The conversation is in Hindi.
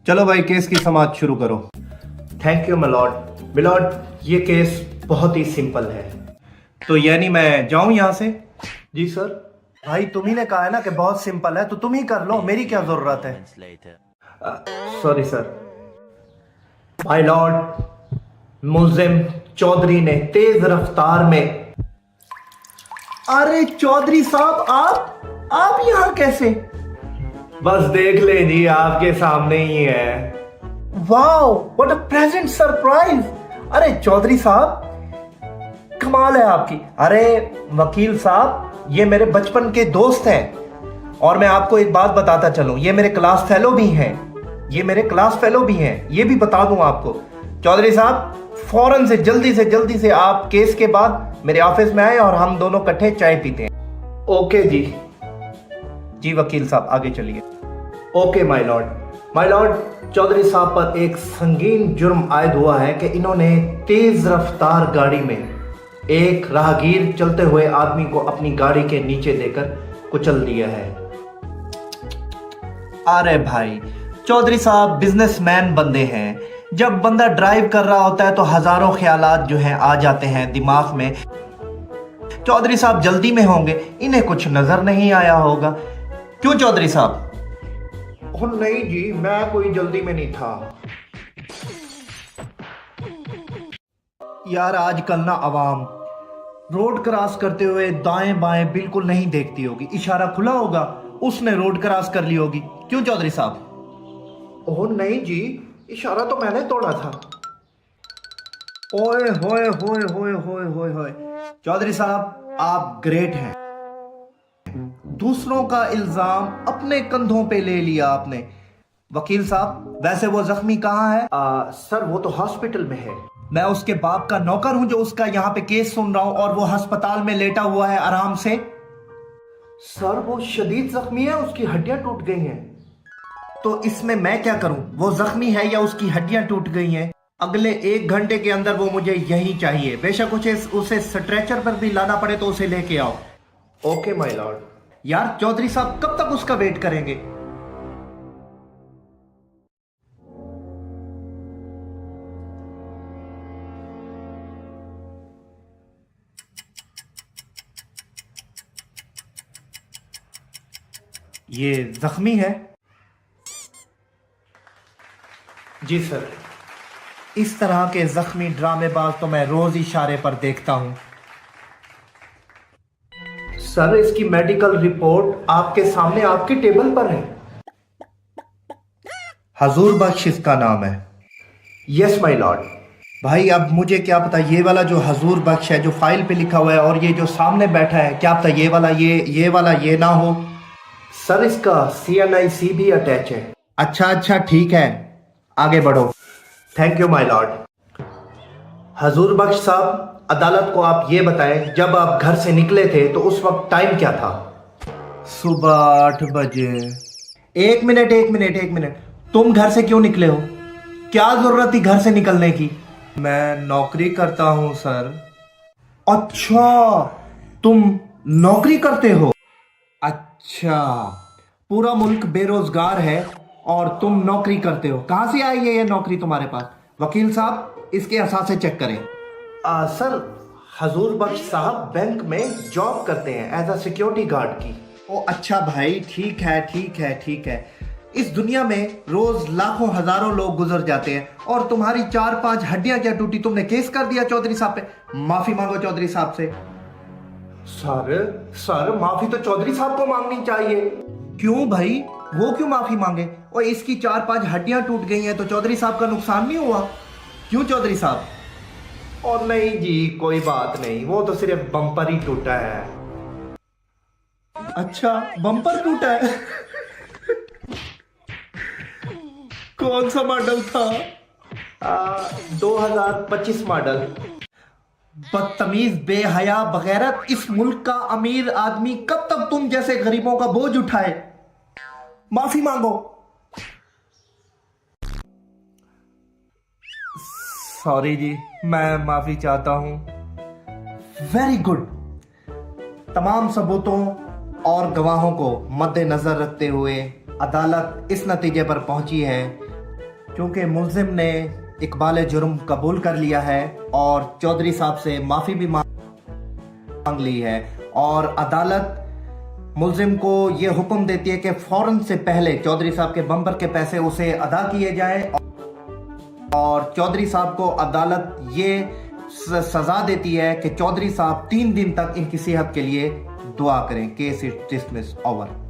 चलो भाई केस की समाप्त शुरू करो। Thank you milord. मिलॉर्ड, ये केस बहुत ही सिंपल है। तो यानी मैं जाऊं यहाँ से? जी सर। भाई तुम ही ने कहा है ना कि बहुत सिंपल है, तो तुम ही कर लो, मेरी क्या जरूरत है। Sorry sir. माय लॉर्ड, मुल्जिम चौधरी ने तेज रफ्तार में। अरे चौधरी साहब, आप यहाँ कैसे? बस देख ले जी, आपके सामने ही है। Wow, what a present surprise. अरे चौधरी साहब, कमाल है आपकी। अरे वकील साहब, ये मेरे बचपन के दोस्त हैं। और मैं आपको एक बात बताता चलूं, ये मेरे क्लास फेलो भी हैं। ये भी बता दूं आपको। चौधरी साहब, फौरन से जल्दी से आप केस के बाद मेरे ऑफिस में आए और हम दोनों इकट्ठे चाय पीते हैं। ओके जी। जी वकील साहब, आगे चलिए। ओके माय लॉर्ड, चौधरी साहब पर एक संगीन जुर्म आयद हुआ है कि इन्होंने तेज रफ्तार गाड़ी में एक राहगीर चलते हुए आदमी को अपनी गाड़ी के नीचे देकर कुचल दिया है। अरे भाई, चौधरी साहब बिजनेसमैन बंदे हैं। जब बंदा ड्राइव कर रहा होता है तो हजारों ख्यालात जो हैं आ जाते हैं दिमाग में। चौधरी साहब जल्दी में होंगे, इन्हें कुछ नजर नहीं आया होगा। क्यों चौधरी साहब? ओह नहीं जी, मैं कोई जल्दी में नहीं था। यार आजकल ना अवाम रोड क्रॉस करते हुए दाएं बाएं बिल्कुल नहीं देखती होगी। इशारा खुला होगा, उसने रोड क्रॉस कर ली होगी। क्यों चौधरी साहब? ओह नहीं जी, इशारा तो मैंने तोड़ा था। ओए होए होए होए होए होए होए, चौधरी साहब आप ग्रेट हैं। दूसरों का इल्जाम अपने कंधों पे ले लिया आपने। वकील साहब, वैसे वो जख्मी कहाँ है? सर वो तो हॉस्पिटल में है। मैं उसके बाप का नौकर हूं जो उसका यहाँ पे केस सुन रहा हूं और वो अस्पताल में लेटा हुआ है आराम से। सर वो शदीद जख्मी है, उसकी हड्डियां टूट गई हैं। तो इसमें मैं क्या करूं? वो जख्मी है या उसकी हड्डियां टूट गई हैं? अगले 1 घंटे के अंदर वो मुझे यही चाहिए। बेशक उसे स्ट्रेचर पर भी लाना पड़े तो उसे लेके आओ। Okay my Lord. यार चौधरी साहब कब तक उसका वेट करेंगे? ये जख्मी है? जी सर। इस तरह के जख्मी ड्रामेबाज तो मैं रोज इशारे पर देखता हूं। सर इसकी मेडिकल रिपोर्ट आपके सामने आपके टेबल पर है। हजूर बख्श इसका नाम है। Yes my Lord. भाई अब मुझे क्या पता, ये वाला जो हजूर बख्श है जो फाइल पे लिखा हुआ है और ये जो सामने बैठा है, क्या पता ये वाला ये ना हो। सर इसका CNIC भी अटैच है। अच्छा ठीक है, आगे बढ़ो। Thank you my Lord. हजूर बख्श साहब, अदालत को आप ये बताएं, जब आप घर से निकले थे तो उस वक्त टाइम क्या था? सुबह 8 बजे। एक मिनट, तुम घर से क्यों निकले हो? क्या जरूरत थी घर से निकलने की? मैं नौकरी करता हूं सर। अच्छा, तुम नौकरी करते हो? अच्छा, पूरा मुल्क बेरोजगार है और तुम नौकरी करते हो। कहां से आई है ये नौकरी तुम्हारे पास? वकील साहब इसके असासे चेक करें। सर हजूर बख्श साहब बैंक में जॉब करते हैं एज अ सिक्योरिटी गार्ड की। ओ अच्छा भाई, ठीक है। इस दुनिया में रोज लाखों हजारों लोग गुजर जाते हैं और तुम्हारी 4-5 हड्डियां क्या टूटी? तुमने केस कर दिया चौधरी साहब पे। माफी मांगो चौधरी साहब से। सर माफी तो चौधरी साहब को मांगनी चाहिए। क्यों भाई, वो क्यों माफी मांगे? और इसकी 4-5 हड्डियां टूट गई हैं तो चौधरी साहब का नुकसान नहीं हुआ? क्यों चौधरी साहब? और नहीं जी, कोई बात नहीं, वो तो सिर्फ बम्पर ही टूटा है। अच्छा, बम्पर टूटा है? कौन सा मॉडल था? 2025 मॉडल। बदतमीज, बेहया, बगैरत, इस मुल्क का अमीर आदमी कब तक तुम जैसे गरीबों का बोझ उठाए? माफी मांगो। सॉरी जी, मैं माफी चाहता हूं। Very good. तमाम सबूतों और गवाहों को मद्देनजर रखते हुए अदालत इस नतीजे पर पहुंची है क्योंकि मुलजिम ने इकबाल जुर्म कबूल कर लिया है और चौधरी साहब से माफ़ी भी मांग ली है, और अदालत मुलजिम को ये हुक्म देती है कि फौरन से पहले चौधरी साहब के बम्पर के पैसे उसे अदा किए जाएं, और चौधरी साहब को अदालत ये सजा देती है कि चौधरी साहब 3 दिन तक इनकी सेहत के लिए दुआ करें। Case is dismiss over.